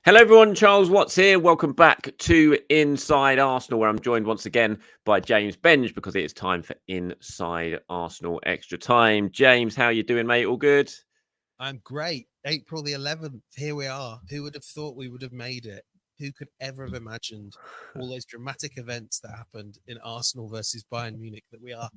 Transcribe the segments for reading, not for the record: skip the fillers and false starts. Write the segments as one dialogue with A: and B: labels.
A: Hello, everyone. Charles Watts here. Welcome back to Inside Arsenal, where I'm joined once again by James Benge because it is time for Inside Arsenal Extra Time. James, how you doing, mate? All good?
B: I'm great. April the 11th, here we are. Who would have thought we would have made it? Who could ever have imagined all those dramatic events that happened in Arsenal versus Bayern Munich that we are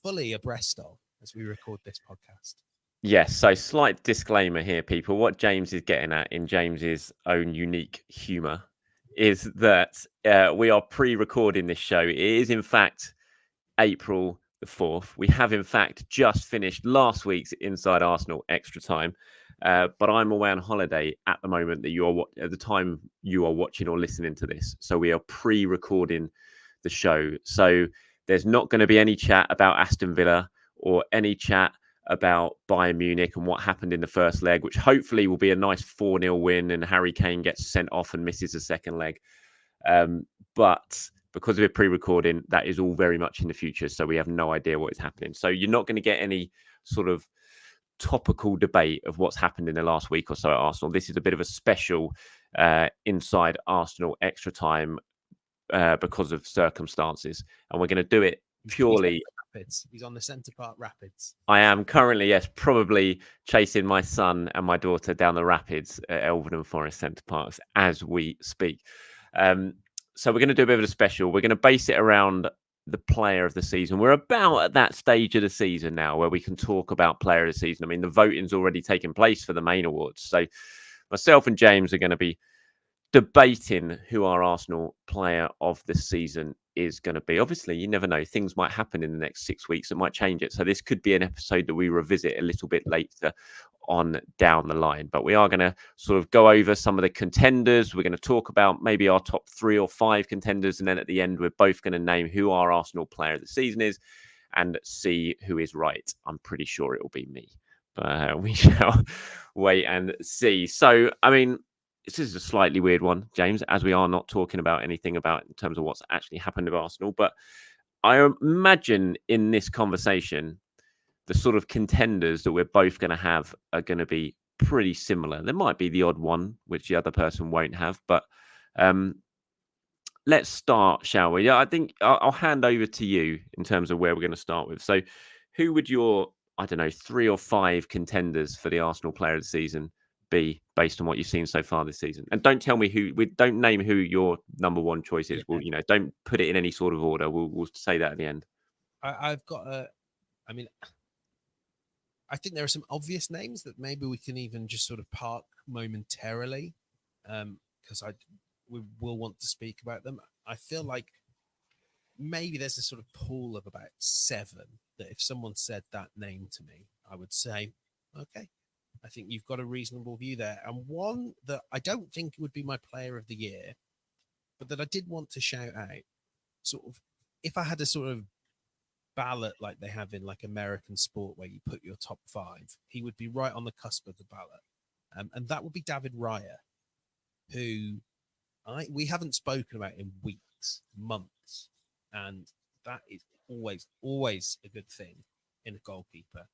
B: fully abreast of as we record this podcast?
A: Yes. So, slight disclaimer here, people. What James is getting at in James's own unique humour is that we are pre-recording this show. It is, in fact, April the 4th. We have, in fact, just finished last week's Inside Arsenal Extra Time. But I'm away on holiday at the moment that you are at the time you are watching or listening to this. So we are pre-recording the show. So there's not going to be any chat about Aston Villa or any chat about Bayern Munich and what happened in the first leg, which hopefully will be a nice 4-0 win and Harry Kane gets sent off and misses the second leg. But because we're pre-recording, that is all very much in the future. So we have no idea what is happening. So you're not going to get any sort of topical debate of what's happened in the last week or so at Arsenal. This is a bit of a special Inside Arsenal Extra Time because of circumstances. And we're going to do it purely.
B: He's on the Centre Park Rapids.
A: I am currently, yes, probably chasing my son and my daughter down the rapids at Elvenham Forest Centre Parks as we speak. So we're going to do a bit of a special. We're going to base it around the player of the season. We're about at that stage of the season now where we can talk about player of the season. I mean, the voting's already taken place for the main awards. So myself and James are going to be debating who our Arsenal player of the season is going to be. Obviously, you never know. Things might happen in the next 6 weeks that might change it. So this could be an episode that we revisit a little bit later on down the line. But we are going to sort of go over some of the contenders. We're going to talk about maybe our top 3 or 5 contenders. And then at the end, we're both going to name who our Arsenal player of the season is and see who is right. I'm pretty sure it will be me. But we shall wait and see. So, I mean, this is a slightly weird one, James, as we are not talking about anything about in terms of what's actually happened with Arsenal. But I imagine in this conversation, the sort of contenders that we're both going to have are going to be pretty similar. There might be the odd one, which the other person won't have. But let's start, shall we? Yeah, I think I'll hand over to you in terms of where we're going to start with. So who would your, I don't know, 3 or 5 contenders for the Arsenal player of the season be based on what you've seen so far this season? And don't tell me don't name who your number one choice is.
B: Yeah.
A: We'll, don't put it in any sort of order. We'll say that at the end.
B: I've got I mean, I think there are some obvious names that maybe we can even just sort of park momentarily, because we will want to speak about them. I feel like maybe there's a sort of pool of about 7 that if someone said that name to me, I would say, okay, I think you've got a reasonable view there. And one that I don't think would be my player of the year, but that I did want to shout out, sort of, if I had a sort of ballot like they have in like American sport where you put your top 5, he would be right on the cusp of the ballot. And that would be David Raya, who we haven't spoken about in weeks, months. And that is always a good thing in a goalkeeper.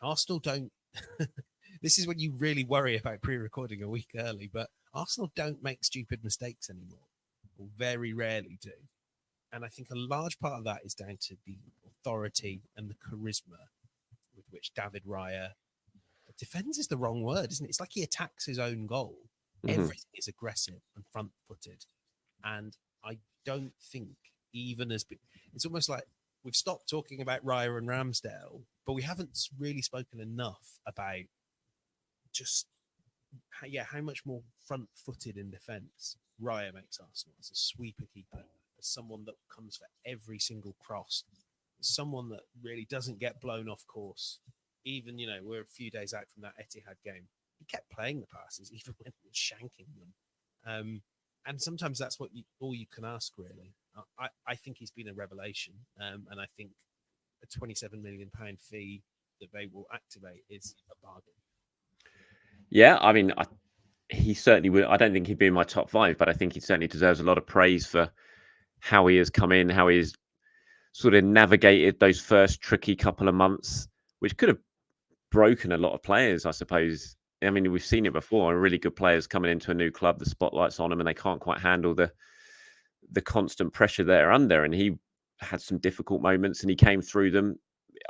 B: Arsenal don't. This is when you really worry about pre-recording a week early, but Arsenal don't make stupid mistakes anymore, or very rarely do. And I think a large part of that is down to the authority and the charisma with which David Raya defends is the wrong word, isn't it? It's like he attacks his own goal. Mm-hmm. Everything is aggressive and front-footed. And I don't think even as... It's almost like we've stopped talking about Raya and Ramsdale, but we haven't really spoken enough about just, how much more front-footed in defence Raya makes Arsenal as a sweeper keeper, as someone that comes for every single cross, someone that really doesn't get blown off course. Even, we're a few days out from that Etihad game. He kept playing the passes, even when he was shanking them. And sometimes that's all you can ask, really. I think he's been a revelation. And I think a £27 million fee that they will activate is a bargain.
A: Yeah, I mean, he certainly would. I don't think he'd be in my top 5, but I think he certainly deserves a lot of praise for how he has come in, how he's sort of navigated those first tricky couple of months, which could have broken a lot of players, I suppose, I mean, we've seen it before. Really good players coming into a new club, the spotlight's on them, and they can't quite handle the constant pressure they're under. And he had some difficult moments, and he came through them.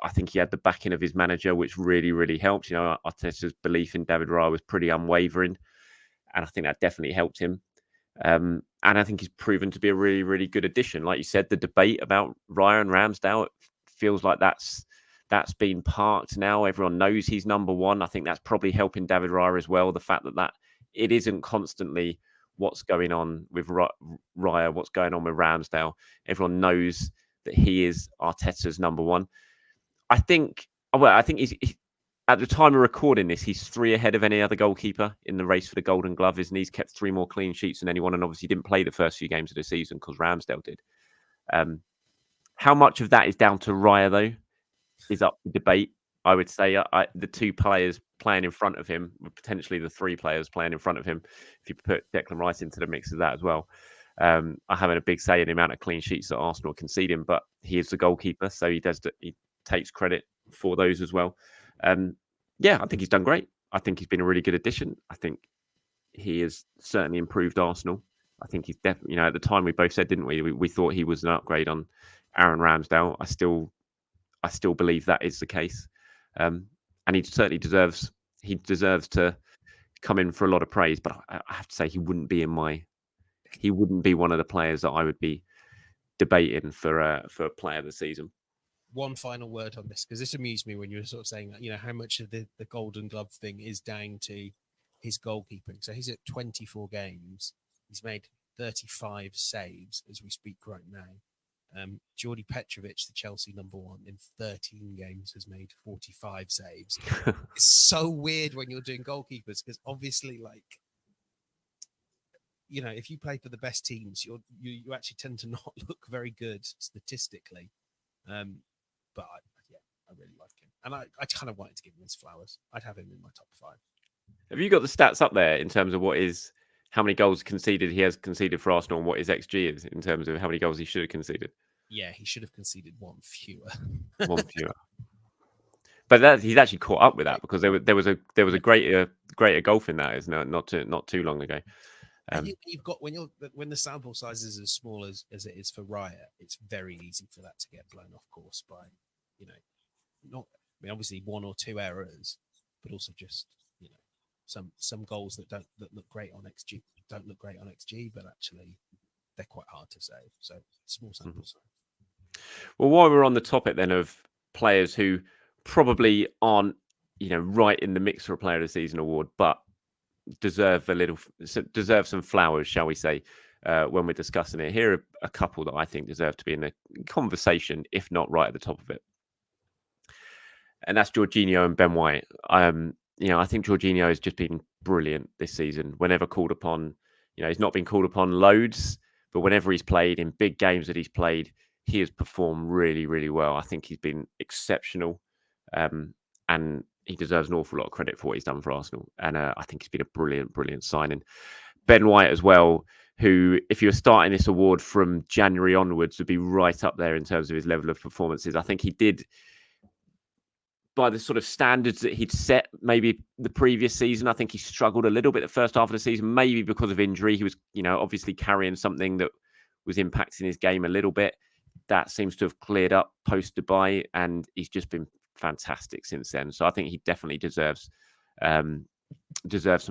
A: I think he had the backing of his manager, which really, really helped. You know, Arteta's belief in David Raya was pretty unwavering, and I think that definitely helped him. And I think he's proven to be a really, really good addition. Like you said, the debate about Raya and Ramsdale, it feels like that's been parked now. Everyone knows he's number one. I think that's probably helping David Raya as well. The fact that it isn't constantly what's going on with Raya, what's going on with Ramsdale. Everyone knows that he is Arteta's number one. I think he's at the time of recording this, he's 3 ahead of any other goalkeeper in the race for the Golden Glove. And he's kept 3 more clean sheets than anyone, and obviously didn't play the first few games of the season because Ramsdale did. How much of that is down to Raya, though, is up for debate. I would say the 2 players playing in front of him, potentially the 3 players playing in front of him, if you put Declan Rice into the mix of that as well, are having a big say in the amount of clean sheets that Arsenal are conceding. But he is the goalkeeper, so he takes credit for those as well. Yeah, I think he's done great. I think he's been a really good addition. I think he has certainly improved Arsenal. I think he's definitely, at the time we both said, didn't we? We thought he was an upgrade on Aaron Ramsdale. I still believe that is the case. And he certainly deserves to come in for a lot of praise. But I have to say, he wouldn't be one of the players that I would be debating for player of the season.
B: One final word on this, because this amused me when you were sort of saying that, how much of the Golden Glove thing is down to his goalkeeping. So he's at 24 games. He's made 35 saves as we speak right now. Jordi Petrovic, the Chelsea number one, in 13 games has made 45 saves. It's so weird when you're doing goalkeepers, because obviously, if you play for the best teams, you actually tend to not look very good statistically. But I really like him. And I kind of wanted to give him his flowers. I'd have him in my top 5.
A: Have you got the stats up there in terms of how many goals he has conceded for Arsenal, and what his XG is in terms of how many goals he should have conceded?
B: Yeah, he should have conceded 1 fewer.
A: 1 fewer. But he's actually caught up with that, because there was a greater gulf in that, isn't there? Not too long ago.
B: You've got when the sample size is as small as it is for Raya, it's very easy for that to get blown off course by, obviously 1 or 2 errors, but also just some goals that look great on XG don't look great on XG, but actually they're quite hard to save. So small sample size.
A: Well, while we're on the topic then of players who probably aren't right in the mix for a Player of the Season award, but deserve some flowers, shall we say, when we're discussing it. Here are a couple that I think deserve to be in the conversation, if not right at the top of it. And that's Jorginho and Ben White. I think Jorginho has just been brilliant this season. Whenever called upon, he's not been called upon loads, but whenever he's played in big games that he's played, he has performed really, really well. I think he's been exceptional. And he deserves an awful lot of credit for what he's done for Arsenal. And I think he's been a brilliant, brilliant signing. Ben White as well, who, if you were starting this award from January onwards, would be right up there in terms of his level of performances. I think he did, by the sort of standards that he'd set maybe the previous season, I think he struggled a little bit the first half of the season, maybe because of injury. He was, obviously carrying something that was impacting his game a little bit. That seems to have cleared up post Dubai, and he's just been fantastic since then. So I think he definitely deserves some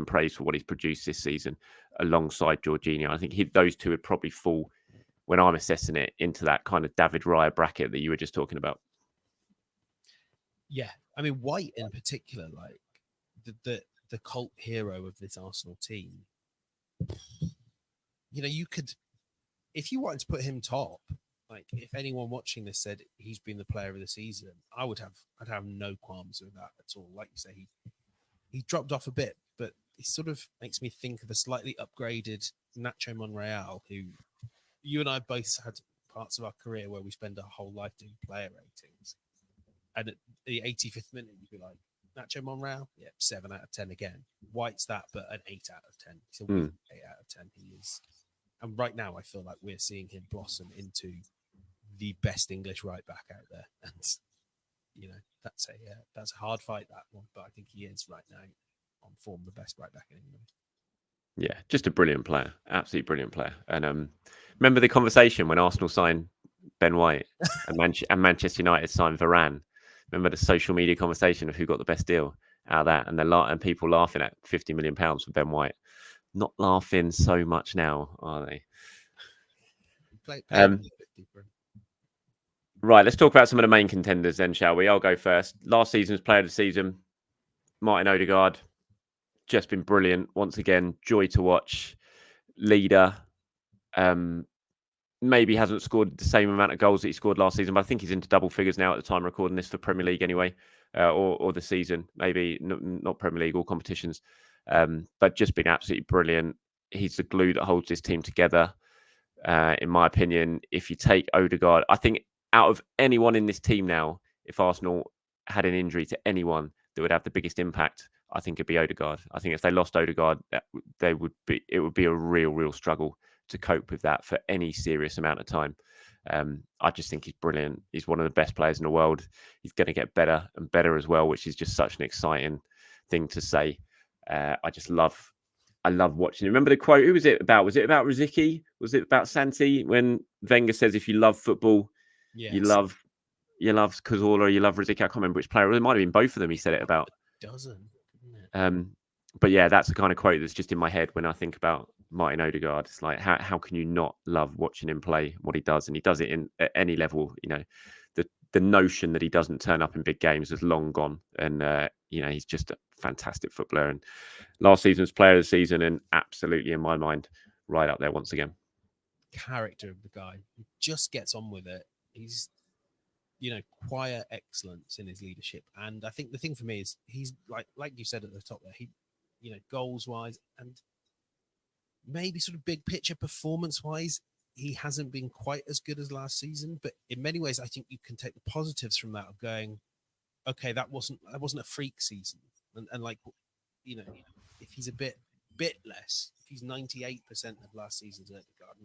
A: praise for what he's produced this season alongside Jorginho. I think those two would probably fall, when I'm assessing it, into that kind of David Raya bracket that you were just talking about.
B: Yeah, I mean, White in particular, like the cult hero of this Arsenal team. You could, if you wanted to put him top, like if anyone watching this said he's been the player of the season, I'd have no qualms with that at all. Like you say, he dropped off a bit, but it sort of makes me think of a slightly upgraded Nacho Monreal, who you and I both had parts of our career where we spend our whole life doing player ratings. And at the 85th minute, you'd be like, Nacho Monreal? Yeah, 7 out of 10 again. White's that, but an 8 out of 10. He's a 8 out of 10. He is. And right now, I feel like we're seeing him blossom into the best English right back out there. And, that's a hard fight, that one, but I think he is right now. on form, the best right back in England.
A: Yeah, just a brilliant player, absolutely brilliant player. And remember the conversation when Arsenal signed Ben White and, Manchester United signed Varane. Remember the social media conversation of who got the best deal out of that, and and people laughing at £50 million for Ben White. Not laughing so much now, are they?
B: Pay 50 for him.
A: Right, let's talk about some of the main contenders then, shall we? I'll go first. Last season's player of the season, Martin Odegaard. Just been brilliant once again. Joy to watch. Leader. Maybe hasn't scored the same amount of goals that he scored last season, but I think he's into double figures now at the time of recording this for Premier League anyway, or the season, maybe not Premier League, all competitions. But just been absolutely brilliant. He's the glue that holds this team together. In my opinion, if you take Odegaard, I think out of anyone in this team now, if Arsenal had an injury to anyone that would have the biggest impact, I think it'd be Odegaard. I think if they lost Odegaard, it would be a real struggle to cope with that for any serious amount of time. I just think he's brilliant. He's one of the best players in the world. He's going to get better and better as well, which is just such an exciting thing to say. I love watching. Remember the quote? Who was it about? Was it about Riziki? Was it about Santi? When Wenger says, "If you love football, you love Cazorla, you love Riziki." I can't remember which player. It might have been both of them. He said it about. But yeah, that's the kind of quote that's just in my head when I think about Martin Odegaard. It's like, how can you not love watching him play what he does? And he does it at any level. You know, the notion that he doesn't turn up in big games is long gone. And he's just a fantastic footballer. And last season's player of the season, and absolutely in my mind, right up there once again.
B: Character of the guy, he just gets on with it. He's quiet excellence in his leadership, and I think the thing for me is he's like you said at the top there, he goals wise and maybe sort of big picture performance wise, he hasn't been quite as good as last season, but in many ways I think you can take the positives from that of going, okay, that wasn't a freak season, and like, if he's a bit less, if he's 98% of last season's Odegaard,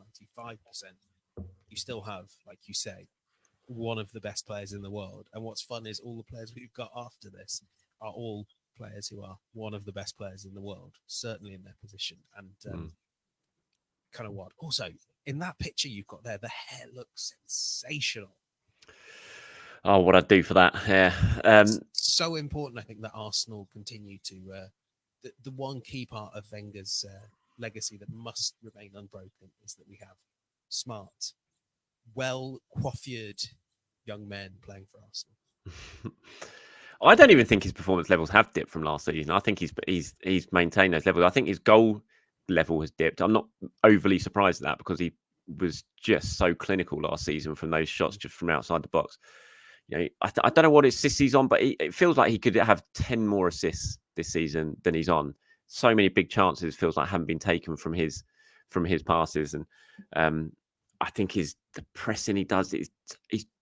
B: 95%, you still have, like you say, one of the best players in the world. And what's fun is all the players we've got after this are all players who are one of the best players in the world, certainly in their position. And kind of what? Also, in that picture you've got there, the hair looks sensational.
A: Oh, what I'd do for that hair.
B: So important, I think, that Arsenal continue to... the one key part of Wenger's legacy that must remain unbroken is that we have smart, well-coiffured young men playing for Arsenal.
A: I don't even think his performance levels have dipped from last season. I think he's maintained those levels. I think his goal level has dipped. I'm not overly surprised at that because he was just so clinical last season from those shots just from outside the box. I don't know what assists he's on, but it feels like he could have 10 more assists this season than he's on. So many big chances feels like haven't been taken from his passes, and I think the pressing he does is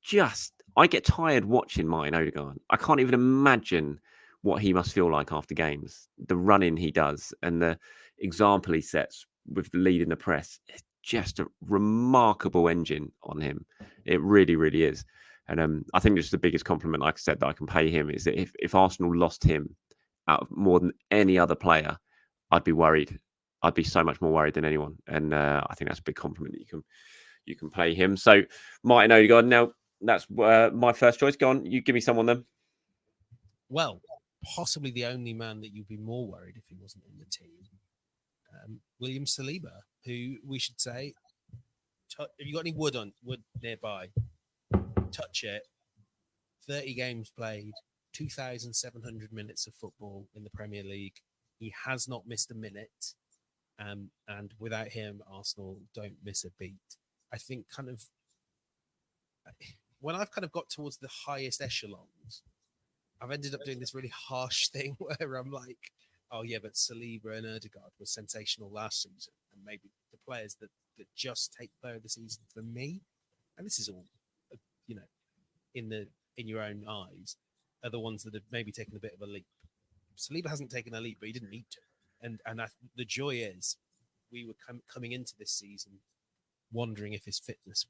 A: just. I get tired watching Martin Odegaard. I can't even imagine what he must feel like after games. The running he does and the example he sets with leading the press. It's just a remarkable engine on him. It really, really is. And I think just the biggest compliment, like I said, that I can pay him is that if Arsenal lost him out of more than any other player, I'd be worried. I'd be so much more worried than anyone. And I think that's a big compliment that you can pay him. So Martin Odegaard, now that's my first choice. Go on, you give me someone then.
B: Well, possibly the only man that you'd be more worried if he wasn't in the team, William Saliba, who we should say, have you got any wood nearby? Touch it. 30 games played, 2,700 minutes of football in the Premier League. He has not missed a minute. And without him, Arsenal don't miss a beat. I think kind of when I've kind of got towards the highest echelons, I've ended up doing this really harsh thing where I'm like, oh yeah, but Saliba and Odegaard were sensational last season. And maybe the players that just take player of the season for me, and this is all, in your own eyes, are the ones that have maybe taken a bit of a leap. Saliba hasn't taken a leap, but he didn't need to. And the joy is, we were coming into this season wondering if his fitness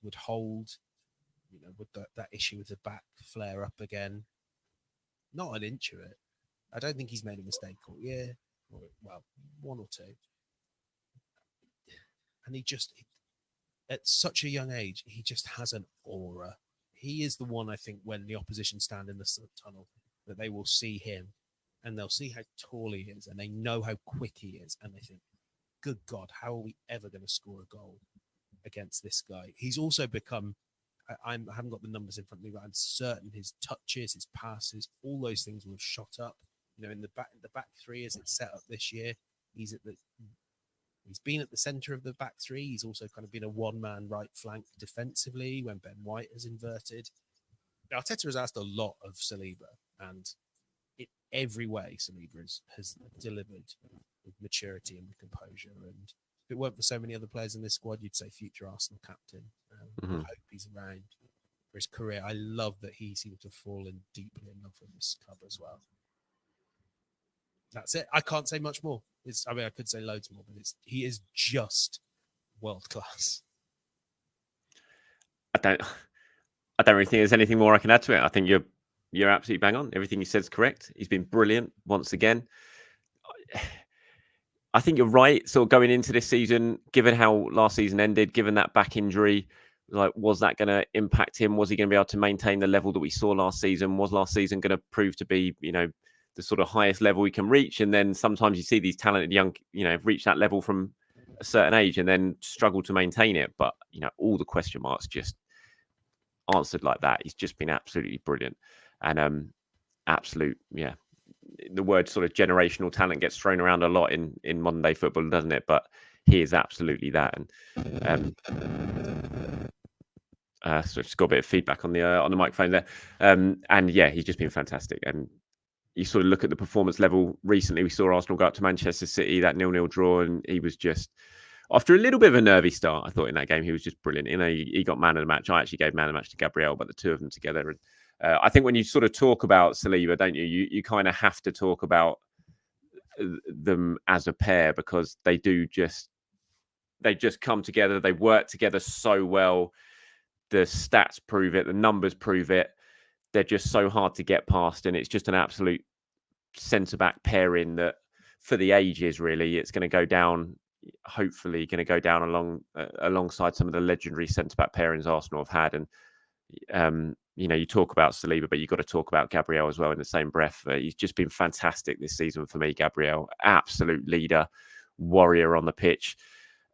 B: would hold. Would that issue with the back flare up again? Not an inch of it. I don't think he's made a mistake all year. Well, one or two. And at such a young age, he just has an aura. He is the one, I think, when the opposition stand in the tunnel, that they will see him and they'll see how tall he is and they know how quick he is. And they think, good God, how are we ever going to score a goal against this guy? He's also become, I haven't got the numbers in front of me, but I'm certain his touches, his passes, all those things will have shot up. You know, in the back three as it's set up this year, he's been at the centre of the back three. He's also kind of been a one-man right flank defensively when Ben White has inverted. Arteta has asked a lot of Saliba, and in every way, Saliba has delivered with maturity and with composure. And if it weren't for so many other players in this squad, you'd say future Arsenal captain. I hope he's around for his career. I love that he seems to have fallen deeply in love with this club as well. That's it. I can't say much more. I could say loads more, but he is just world class.
A: I don't really think there's anything more I can add to it. I think you're absolutely bang on. Everything you said is correct. He's been brilliant once again. I think you're right. Sort of going into this season, given how last season ended, given that back injury, like, was that going to impact him? Was he going to be able to maintain the level that we saw last season? Was last season going to prove to be, the sort of highest level we can reach? And then sometimes you see these talented young, reach that level from a certain age and then struggle to maintain it. But, all the question marks just answered like that. He's just been absolutely brilliant. And the word sort of generational talent gets thrown around a lot in modern day football, doesn't it? But he is absolutely that. And so just got a bit of feedback on the microphone there. And yeah, he's just been fantastic. And you sort of look at the performance level recently. We saw Arsenal go up to Manchester City, that 0-0 draw, and he was just, after a little bit of a nervy start, I thought in that game he was just brilliant. He got man of the match. I actually gave man of the match to Gabriel, but the two of them together. And I think when you sort of talk about Saliba, don't you? You kind of have to talk about them as a pair because they just come together. They work together so well. The stats prove it. The numbers prove it. They're just so hard to get past, and it's just an absolute centre-back pairing that, for the ages, really, it's going to go down. Hopefully, going to go down alongside some of the legendary centre-back pairings Arsenal have had. And you talk about Saliba, but you've got to talk about Gabriel as well in the same breath. He's just been fantastic this season for me. Gabriel, absolute leader, warrior on the pitch.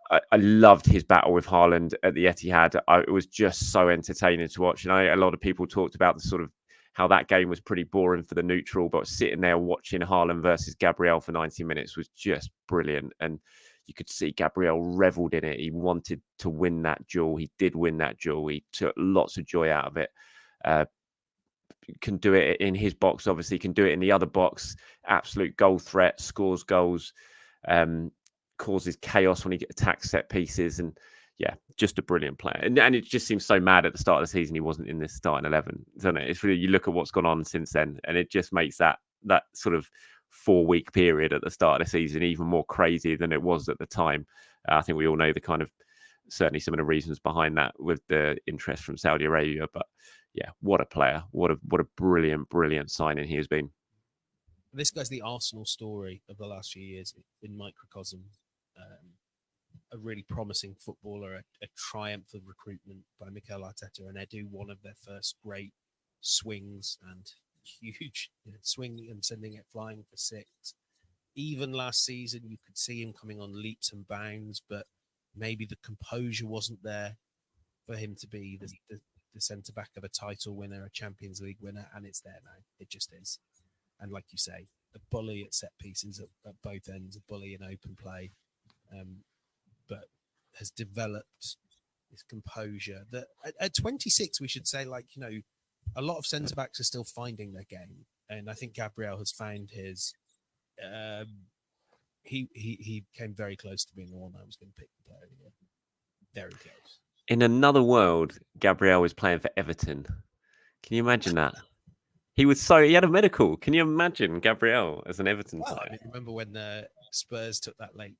A: I loved his battle with Haaland at the Etihad. It was just so entertaining to watch. And a lot of people talked about the sort of how that game was pretty boring for the neutral, but sitting there watching Haaland versus Gabriel for 90 minutes was just brilliant. And you could see Gabriel reveled in it. He wanted to win that duel. He did win that duel. He took lots of joy out of it. Can do it in his box, obviously, can do it in the other box. Absolute goal threat, scores goals. Causes chaos when he attacks set pieces, and yeah, just a brilliant player. And it just seems so mad at the start of the season he wasn't in this starting 11, doesn't it? It's really, you look at what's gone on since then, and it just makes that sort of 4-week period at the start of the season even more crazy than it was at the time. I think we all know the kind of, certainly some of the reasons behind that with the interest from Saudi Arabia. But yeah, what a player! What a brilliant signing he has been.
B: This guy's the Arsenal story of the last few years in microcosm. A really promising footballer, a triumph of recruitment by Mikel Arteta and Edu, one of their first great swings and huge swing and sending it flying for 6. Even last season, you could see him coming on leaps and bounds, but maybe the composure wasn't there for him to be the centre-back of a title winner, a Champions League winner, and it's there now. It just is. And like you say, a bully at set pieces at both ends, a bully in open play, but has developed this composure that at 26, we should say, a lot of centre-backs are still finding their game. And I think Gabriel has found his. He came very close to being the one I was going to pick the player of the year. Very close.
A: In another world, Gabriel was playing for Everton. Can you imagine that? He had a medical. Can you imagine Gabriel as an Everton player?
B: I remember when Spurs took that late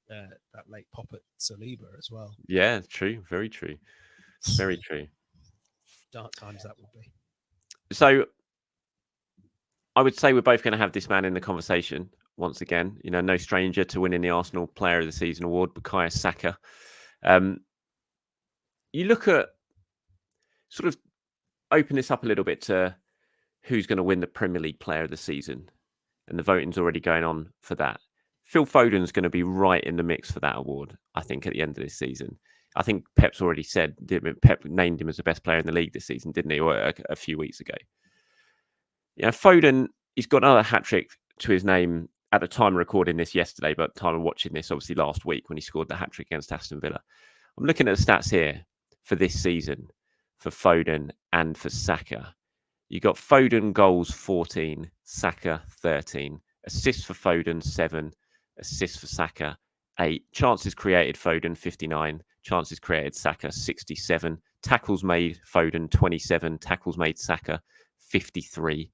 B: pop at Saliba as well.
A: Yeah, true. Very true. Very true.
B: Dark times that would be.
A: So I would say we're both going to have this man in the conversation once again. You know, no stranger to winning the Arsenal Player of the Season award, Bukayo Saka. You look at sort of open this up a little bit to who's going to win the Premier League Player of the Season, and the voting's already going on for that. Phil Foden's going to be right in the mix for that award, I think, at the end of this season. I think Pep's already said, Pep named him as the best player in the league this season, didn't he? Or a few weeks ago. You know, Foden, he's got another hat-trick to his name at the time of recording this yesterday, but at the time of watching this, obviously last week when he scored the hat-trick against Aston Villa. I'm looking at the stats here for this season for Foden and for Saka. You got Foden goals 14, Saka 13, assists for Foden 7, assists for Saka 8, chances created Foden 59, chances created Saka 67, tackles made Foden 27, tackles made Saka 53.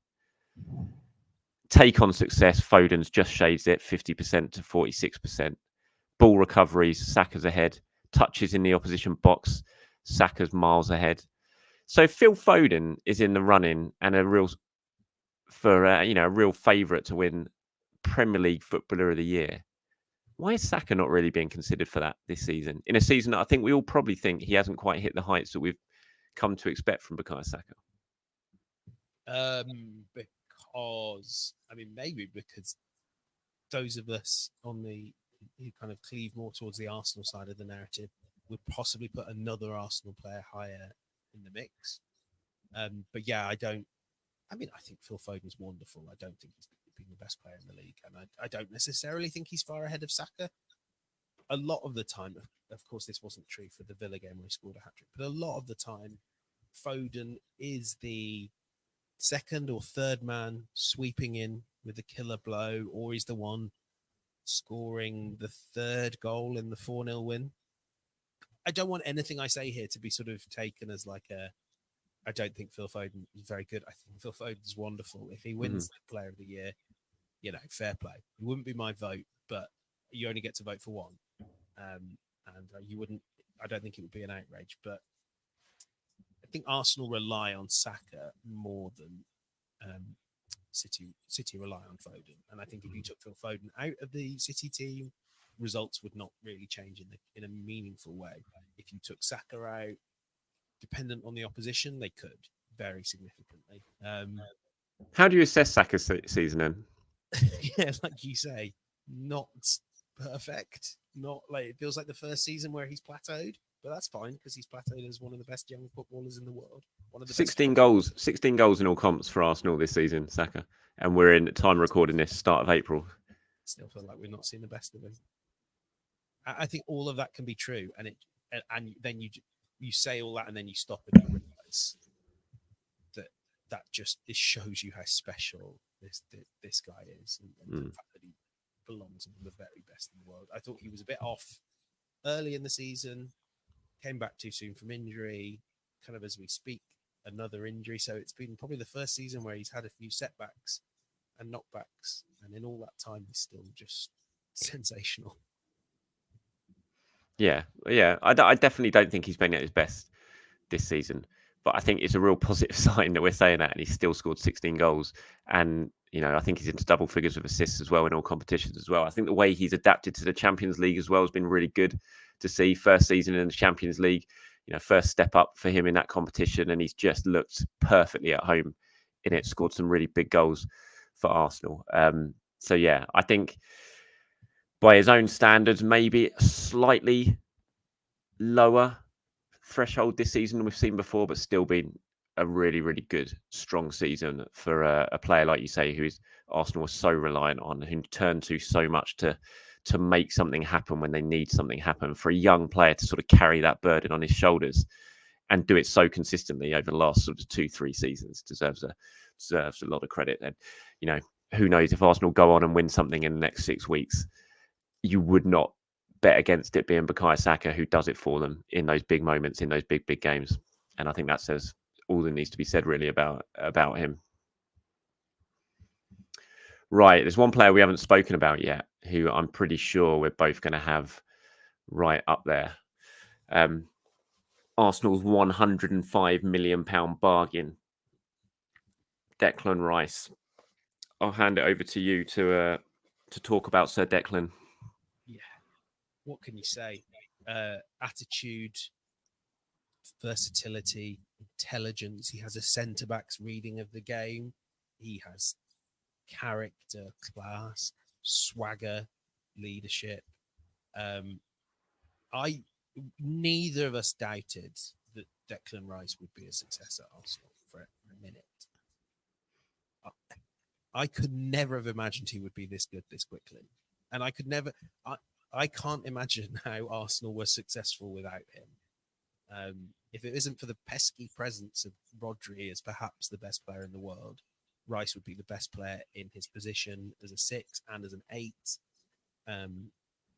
A: Take on success, Foden's just shades it 50% to 46%. Ball recoveries, Saka's ahead. Touches in the opposition box, Saka's miles ahead. So Phil Foden is in the running and a real favourite to win Premier League Footballer of the Year. Why is Saka not really being considered for that this season? In a season that I think we all probably think he hasn't quite hit the heights that we've come to expect from Bukayo Saka.
B: Because maybe because those of us who kind of cleave more towards the Arsenal side of the narrative would possibly put another Arsenal player higher in the mix. But yeah, I think Phil Foden's wonderful. I don't think he's been the best player in the league, and I don't necessarily think he's far ahead of Saka. A lot of the time, of course, this wasn't true for the Villa game where he scored a hat-trick, but a lot of the time, Foden is the second or third man sweeping in with a killer blow, or he's the one scoring the third goal in the 4-0 win. I don't want anything I say here to be sort of taken as like I don't think Phil Foden is very good. I think Phil Foden's wonderful. If he wins the Player of the Year, fair play. It wouldn't be my vote, but you only get to vote for one. And you wouldn't, I don't think it would be an outrage, but I think Arsenal rely on Saka more than City rely on Foden. And I think if you took Phil Foden out of the City team, results would not really change in a meaningful way. If you took Saka out, dependent on the opposition, they could very significantly.
A: How do you assess Saka's season then?
B: Yeah, like you say, not perfect. Not like it feels like the first season where he's plateaued, but that's fine because he's plateaued as one of the best young footballers in the world. One of the
A: 16 goals in all comps for Arsenal this season, Saka, and we're in time recording this start of April.
B: Still feel like we're not seeing the best of him. I think all of that can be true, and then you say all that, and then you stop and you realize that this shows you how special this guy is, and the fact that he belongs among the very best in the world. I thought he was a bit off early in the season, came back too soon from injury, kind of as we speak, another injury. So it's been probably the first season where he's had a few setbacks and knockbacks, and in all that time, he's still just sensational.
A: Yeah. I definitely don't think he's been at his best this season, but I think it's a real positive sign that we're saying that, and he's still scored 16 goals. And, I think he's into double figures of assists as well in all competitions as well. I think the way he's adapted to the Champions League as well has been really good to see. First season in the Champions League, first step up for him in that competition, and he's just looked perfectly at home in it, scored some really big goals for Arsenal. So, yeah, I think by his own standards, maybe slightly lower threshold this season than we've seen before, but still been a really, really good, strong season for a player like you say, who is Arsenal was so reliant on, who turned to so much to make something happen when they need something happen. For a young player to sort of carry that burden on his shoulders and do it so consistently over the last sort of 2-3 seasons deserves a lot of credit. And who knows if Arsenal go on and win something in the next 6 weeks, you would not bet against it being Bukayo Saka who does it for them in those big moments, in those big games. And I think that says all that needs to be said really about him. Right, there's one player we haven't spoken about yet who I'm pretty sure we're both going to have right up there. Arsenal's £105 million bargain, Declan Rice. I'll hand it over to you to talk about Sir Declan.
B: Yeah. What can you say? Attitude, versatility, intelligence. He has a centre back's reading of the game. He has character, class, swagger, leadership. I neither of us doubted that Declan Rice would be a success at Arsenal for a minute. I could never have imagined he would be this good this quickly, and I could never. I can't imagine how Arsenal were successful without him. If it isn't for the pesky presence of Rodri as perhaps the best player in the world, Rice would be the best player in his position as a 6 and as an 8.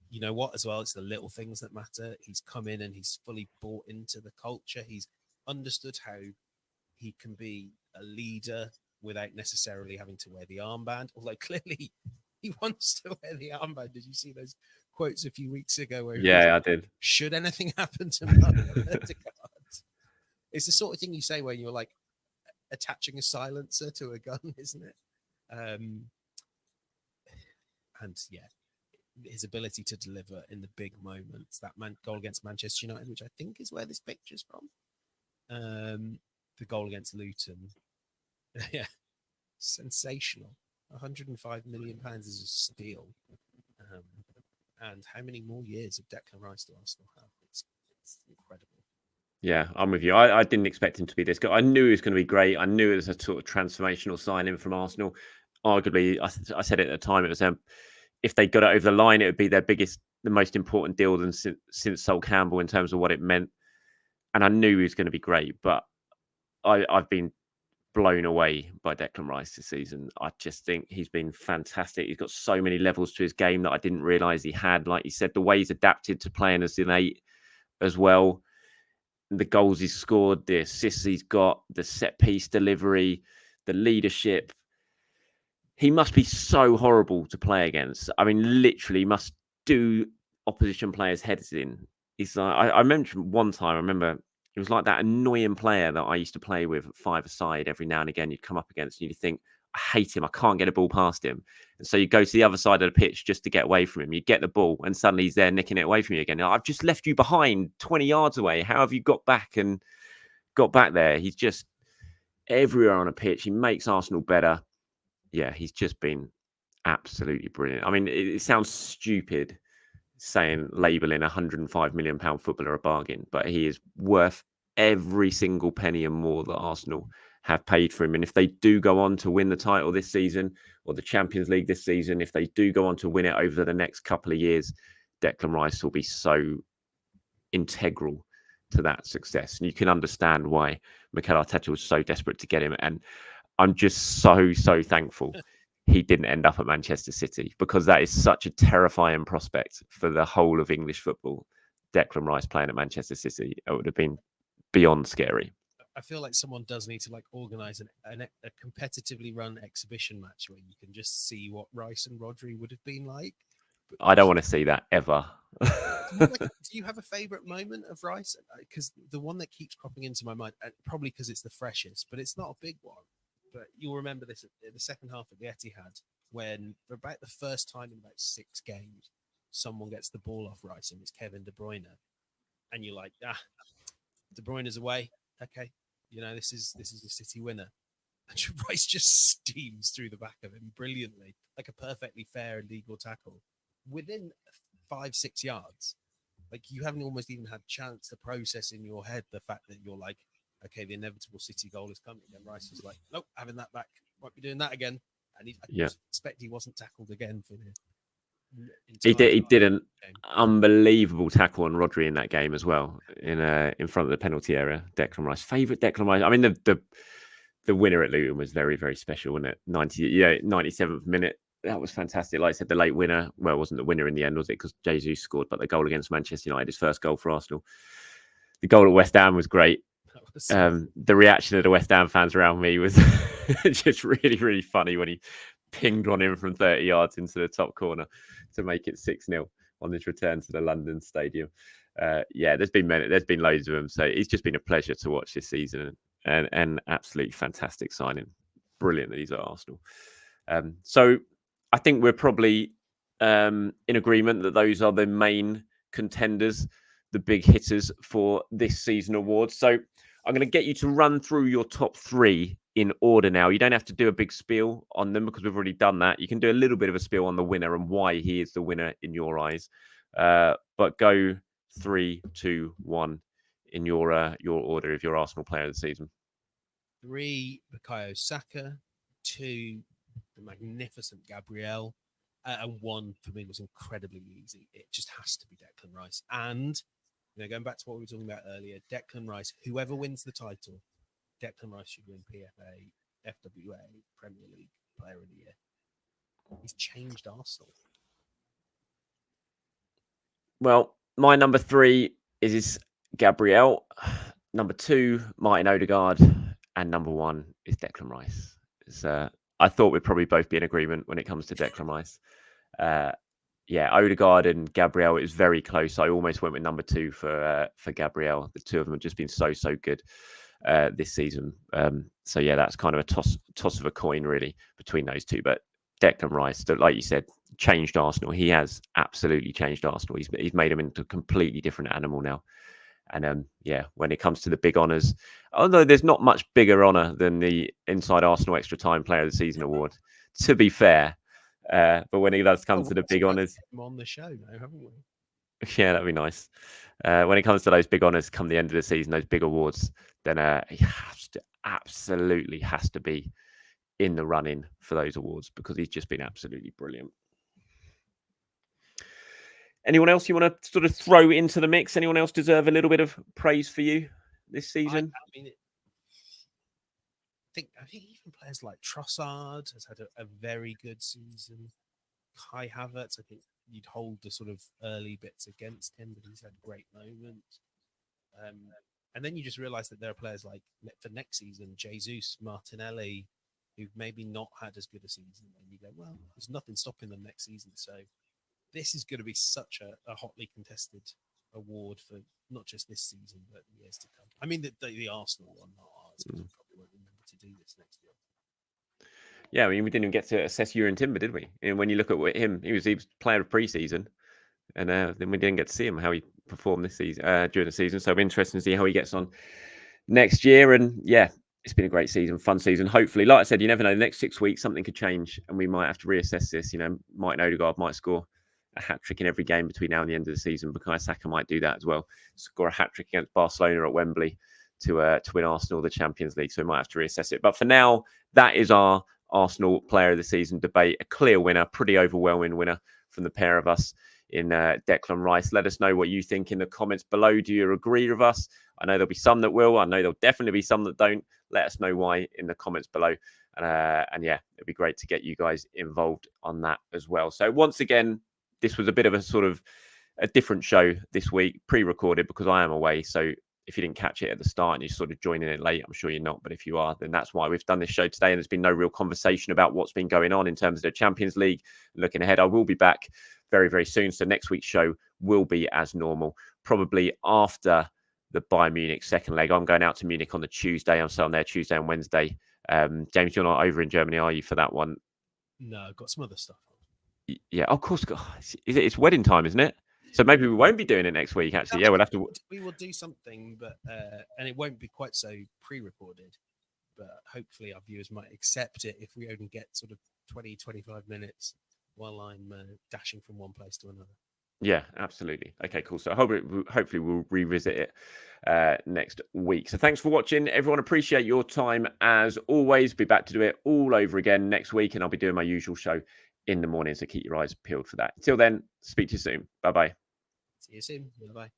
B: You know what, as well, it's the little things that matter. He's come in and he's fully bought into the culture. He's understood how he can be a leader without necessarily having to wear the armband, although clearly he wants to wear the armband. Did you see those quotes a few weeks ago? Where
A: Yeah, I did.
B: Should anything happen to Odegaard? It's the sort of thing you say when you're like attaching a silencer to a gun, isn't it? And yeah, his ability to deliver in the big moments. That goal against Manchester United, which I think is where this picture's from. The goal against Luton. Yeah, sensational. 105 million pounds is a steal. And how many more years of Declan Rice do Arsenal have? It's incredible.
A: Yeah, I'm with you. I didn't expect him to be this good. I knew he was going to be great. I knew it was a sort of transformational signing from Arsenal. Arguably, I said it at the time, it was if they got it over the line, it would be their biggest, the most important deal than since Sol Campbell in terms of what it meant. And I knew he was going to be great, but I've been blown away by Declan Rice this season. I just think he's been fantastic. He's got so many levels to his game that I didn't realise he had. Like you said, the way he's adapted to playing as an 8 as well. The goals he's scored, the assists he's got, the set piece delivery, the leadership. He must be so horrible to play against. I mean, literally must do opposition players' heads in. He's like, I mentioned one time, I remember it was like that annoying player that I used to play with at 5-a-side every now and again. You'd come up against and you'd think, I hate him. I can't get a ball past him. And so you go to the other side of the pitch just to get away from him. You get the ball and suddenly he's there nicking it away from you again. I've just left you behind 20 yards away. How have you got back and got back there? He's just everywhere on a pitch. He makes Arsenal better. Yeah, he's just been absolutely brilliant. I mean, it sounds stupid saying labeling a £105 million footballer a bargain, but he is worth every single penny and more that Arsenal have paid for him. And if they do go on to win the title this season or the Champions League this season, if they do go on to win it over the next couple of years, Declan Rice will be so integral to that success. And you can understand why Mikel Arteta was so desperate to get him. And I'm just so thankful he didn't end up at Manchester City, because that is such a terrifying prospect for the whole of English football. Declan Rice playing at Manchester City, it would have been beyond scary.
B: I feel like someone does need to organise a competitively run exhibition match where you can just see what Rice and Rodri would have been like.
A: I don't want to see that ever.
B: Do you have a favourite moment of Rice? Because the one that keeps cropping into my mind, probably because it's the freshest, but it's not a big one. But you'll remember this at the second half at the Etihad, when for about the first time in about 6 games, someone gets the ball off Rice and it's Kevin De Bruyne. And you're like, De Bruyne's away. Okay. This is a City winner. And Rice just steams through the back of him brilliantly, like a perfectly fair and legal tackle. Within 5-6 yards, like you haven't almost even had a chance to process in your head the fact that you're like, okay, the inevitable City goal is coming. And Rice is like, nope, having that back. Won't be doing that again. And I expect he wasn't tackled again for the
A: He did an unbelievable tackle on Rodri in that game as well, in front of the penalty area. Declan Rice, favourite Declan Rice. I mean, the winner at Luton was very, very special, wasn't it? 97th minute. That was fantastic. Like I said, the late winner. Well, it wasn't the winner in the end, was it? Because Jesus scored, but the goal against Manchester United, his first goal for Arsenal. The goal at West Ham was great. The reaction of the West Ham fans around me was just really, really funny when he pinged one in from 30 yards into the top corner to make it 6-0 on his return to the London Stadium. There's been loads of them. So it's just been a pleasure to watch this season, and absolutely fantastic signing. Brilliant that he's at Arsenal. So I think we're probably in agreement that those are the main contenders, the big hitters for this season awards. So I'm going to get you to run through your top 3 in order now. You don't have to do a big spiel on them because we've already done that. You can do a little bit of a spiel on the winner and why he is the winner in your eyes. But go 3, 2, 1 in your order of your Arsenal player of the season.
B: 3, Bukayo Saka. 2, the magnificent Gabriel. And 1 for me was incredibly easy. It just has to be Declan Rice. And going back to what we were talking about earlier, Declan Rice, whoever wins the title, Declan Rice should win PFA, FWA, Premier League Player of the Year. He's changed Arsenal.
A: Well, my number 3 is Gabriel. Number 2, Martin Odegaard. And number 1 is Declan Rice. I thought we'd probably both be in agreement when it comes to Declan Rice. Odegaard and Gabriel, it was very close. I almost went with number 2 for Gabriel. The two of them have just been so good this season. That's kind of a toss of a coin really between those two. But Declan Rice, like you said, changed Arsenal. He has absolutely changed Arsenal. He's made him into a completely different animal now. And when it comes to the big honours, although there's not much bigger honour than the Inside Arsenal Extra Time Player of the Season award, to be fair. But when it does come to the big honours,
B: on the show now, haven't we?
A: Yeah, that'd be nice. When it comes to those big honours, come the end of the season, those big awards, then he absolutely has to be in the running for those awards because he's just been absolutely brilliant. Anyone else you want to sort of throw into the mix? Anyone else deserve a little bit of praise for you this season?
B: I think even players like Trossard has had a very good season. Kai Havertz, I think you'd hold the sort of early bits against him, but he's had great moments. And then you just realise that there are players like for next season, Jesus, Martinelli, who've maybe not had as good a season. And you go, well, there's nothing stopping them next season. So this is going to be such a hotly contested award for not just this season, but years to come. I mean, the Arsenal one, not ours, because we probably won't remember to do this next year.
A: Yeah, I mean, we didn't even get to assess Euron Timber, did we? And when you look at him, he was player of pre-season, and then we didn't get to see him how he performed this season during the season. So it'll be interesting to see how he gets on next year. And yeah, it's been a great season, fun season. Hopefully, like I said, you never know. The next 6 weeks, something could change, and we might have to reassess this. Martin Odegaard might score a hat trick in every game between now and the end of the season. Bukayo Saka might do that as well. Score a hat trick against Barcelona at Wembley to win Arsenal the Champions League. So we might have to reassess it. But for now, that is our Arsenal Player of the Season debate. A clear winner, pretty overwhelming winner from the pair of us in Declan Rice. Let us know what you think in the comments below. Do you agree with us? I know there'll be some that will. I know there'll definitely be some that don't. Let us know why in the comments below. And yeah, it'd be great to get you guys involved on that as well. So once again, this was a bit of a sort of a different show this week, pre-recorded because I am away. So if you didn't catch it at the start and you're sort of joining it late, I'm sure you're not. But if you are, then that's why we've done this show today. And there's been no real conversation about what's been going on in terms of the Champions League. Looking ahead, I will be back very, very soon. So next week's show will be as normal, probably after the Bayern Munich second leg. I'm going out to Munich on the Tuesday. I'm still on there Tuesday and Wednesday. James, you're not over in Germany, are you, for that one?
B: No, I've got some other stuff.
A: Yeah, of course. It's wedding time, isn't it? So maybe we won't be doing it next week, actually. Yeah, we'll have to.
B: We will do something, but and it won't be quite so pre-recorded, but hopefully our viewers might accept it if we only get sort of 20, 25 minutes while I'm dashing from one place to another.
A: Yeah, absolutely. Okay, cool. So hopefully we'll revisit it next week. So thanks for watching, everyone. Appreciate your time as always. Be back to do it all over again next week, and I'll be doing my usual show in the morning. So keep your eyes peeled for that. Until then, speak to you soon. Bye-bye.
B: See you soon. Bye-bye.